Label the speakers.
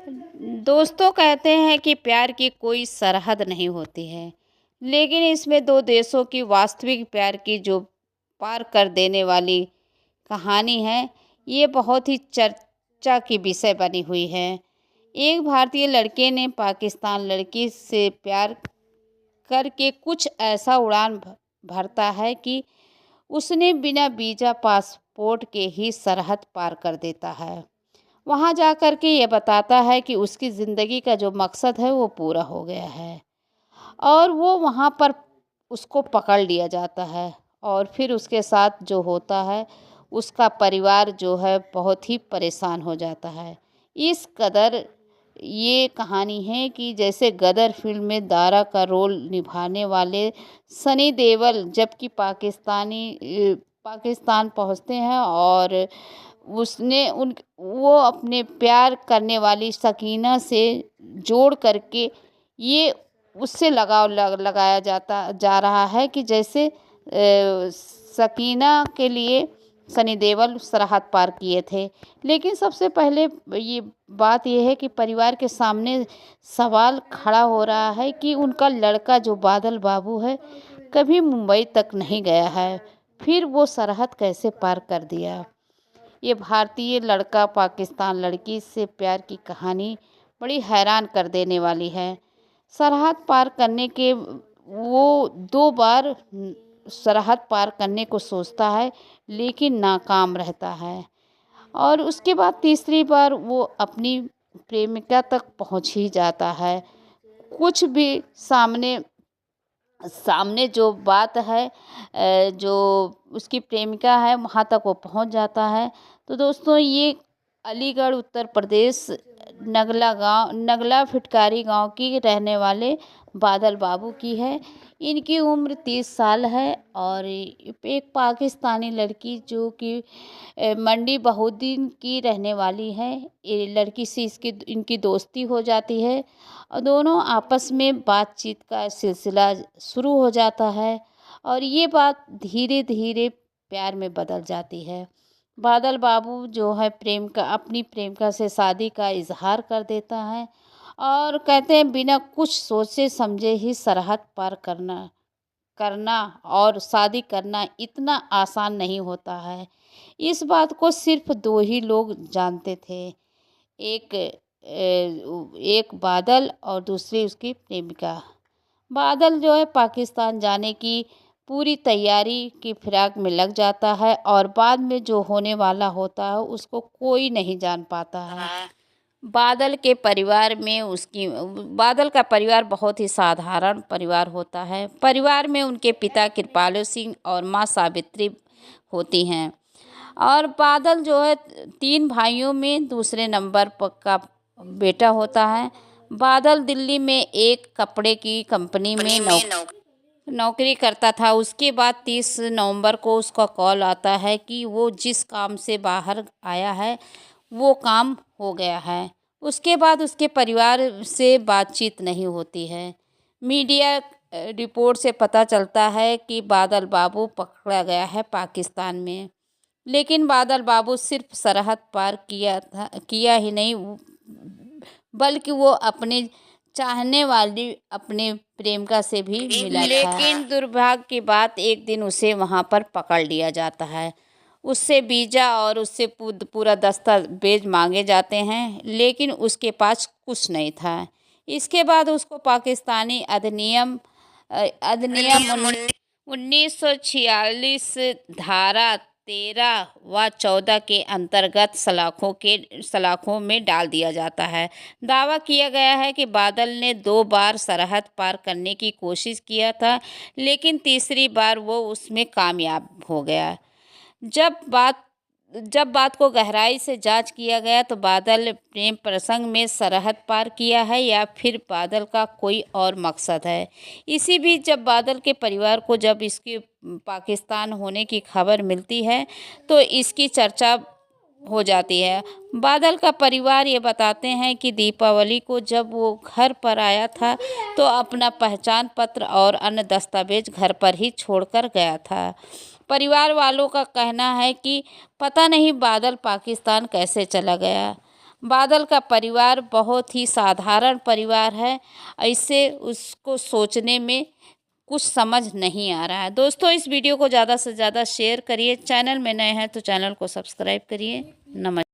Speaker 1: दोस्तों कहते हैं कि प्यार की कोई सरहद नहीं होती है, लेकिन इसमें दो देशों की वास्तविक प्यार की जो पार कर देने वाली कहानी है, ये बहुत ही चर्चा की विषय बनी हुई है। एक भारतीय लड़के ने पाकिस्तान लड़की से प्यार करके कुछ ऐसा उड़ान भरता है कि उसने बिना वीज़ा पासपोर्ट के ही सरहद पार कर देता है। वहाँ जा कर के ये बताता है कि उसकी ज़िंदगी का जो मकसद है वो पूरा हो गया है और वो वहाँ पर उसको पकड़ लिया जाता है और फिर उसके साथ जो होता है उसका परिवार जो है बहुत ही परेशान हो जाता है। इस कदर ये कहानी है कि जैसे गदर फ़िल्म में दारा का रोल निभाने वाले सनी देओल जबकि पाकिस्तान पहुँचते हैं और उसने उन वो अपने प्यार करने वाली सकीना से जोड़ करके ये उससे लगाव लगाया जा रहा है कि जैसे सकीना के लिए सनी देओल सरहद पार किए थे। लेकिन सबसे पहले ये बात ये है कि परिवार के सामने सवाल खड़ा हो रहा है कि उनका लड़का जो बादल बाबू है कभी मुंबई तक नहीं गया है, फिर वो सरहद कैसे पार कर दिया। ये भारतीय लड़का पाकिस्तान लड़की से प्यार की कहानी बड़ी हैरान कर देने वाली है। सरहद पार करने के वो 2 बार सरहद पार करने को सोचता है, लेकिन नाकाम रहता है और उसके बाद तीसरी बार वो अपनी प्रेमिका तक पहुंच ही जाता है। कुछ भी सामने सामने जो बात है जो उसकी प्रेमिका है वहाँ तक वो पहुँच जाता है। तो दोस्तों ये अलीगढ़ उत्तर प्रदेश नगला फिटकारी गांव की रहने वाले बादल बाबू की है। इनकी उम्र 30 साल है और एक पाकिस्तानी लड़की जो कि मंडी बहुद्दीन की रहने वाली है। ये लड़की से इनकी दोस्ती हो जाती है और दोनों आपस में बातचीत का सिलसिला शुरू हो जाता है और ये बात धीरे धीरे प्यार में बदल जाती है। बादल बाबू जो है अपनी प्रेमिका से शादी का इजहार कर देता है और कहते हैं बिना कुछ सोचे समझे ही सरहद पार करना करना और शादी करना इतना आसान नहीं होता है। इस बात को सिर्फ 2 ही लोग जानते थे। एक बादल और दूसरी उसकी प्रेमिका। बादल जो है पाकिस्तान जाने की पूरी तैयारी की फिराक में लग जाता है और बाद में जो होने वाला होता है उसको कोई नहीं जान पाता है। बादल का परिवार बहुत ही साधारण परिवार होता है। परिवार में उनके पिता कृपालु सिंह और माँ सावित्री होती हैं और बादल जो है 3 भाइयों में दूसरे नंबर का बेटा होता है। बादल दिल्ली में एक कपड़े की कंपनी में नौकरी करता था। उसके बाद 30 नवंबर को उसका कॉल आता है कि वो जिस काम से बाहर आया है वो काम हो गया है। उसके बाद उसके परिवार से बातचीत नहीं होती है। मीडिया रिपोर्ट से पता चलता है कि बादल बाबू पकड़ा गया है पाकिस्तान में। लेकिन बादल बाबू सिर्फ सरहद पार किया ही नहीं बल्कि वो अपने चाहने वाली अपने प्रेमिका से भी मिला था। लेकिन दुर्भाग्य की बात एक दिन उसे वहाँ पर पकड़ लिया जाता है। उससे वीज़ा और उससे पूरा दस्तावेज मांगे जाते हैं, लेकिन उसके पास कुछ नहीं था। इसके बाद उसको पाकिस्तानी अधिनियम 1946 धारा 13 व 14 के अंतर्गत सलाखों में डाल दिया जाता है। दावा किया गया है कि बादल ने 2 बार सरहद पार करने की कोशिश किया था, लेकिन तीसरी बार वो उसमें कामयाब हो गया। जब बात को गहराई से जांच किया गया तो बादल प्रेम प्रसंग में सरहद पार किया है या फिर बादल का कोई और मकसद है। इसी बीच जब बादल के परिवार को जब इसके पाकिस्तान होने की खबर मिलती है तो इसकी चर्चा हो जाती है। बादल का परिवार ये बताते हैं कि दीपावली को जब वो घर पर आया था तो अपना पहचान पत्र और अन्य दस्तावेज घर पर ही छोड़कर गया था। परिवार वालों का कहना है कि पता नहीं बादल पाकिस्तान कैसे चला गया। बादल का परिवार बहुत ही साधारण परिवार है, ऐसे उसको सोचने में कुछ समझ नहीं आ रहा है। दोस्तों, इस वीडियो को ज़्यादा से ज़्यादा शेयर करिए। चैनल में नए हैं तो चैनल को सब्सक्राइब करिए। नमस्कार।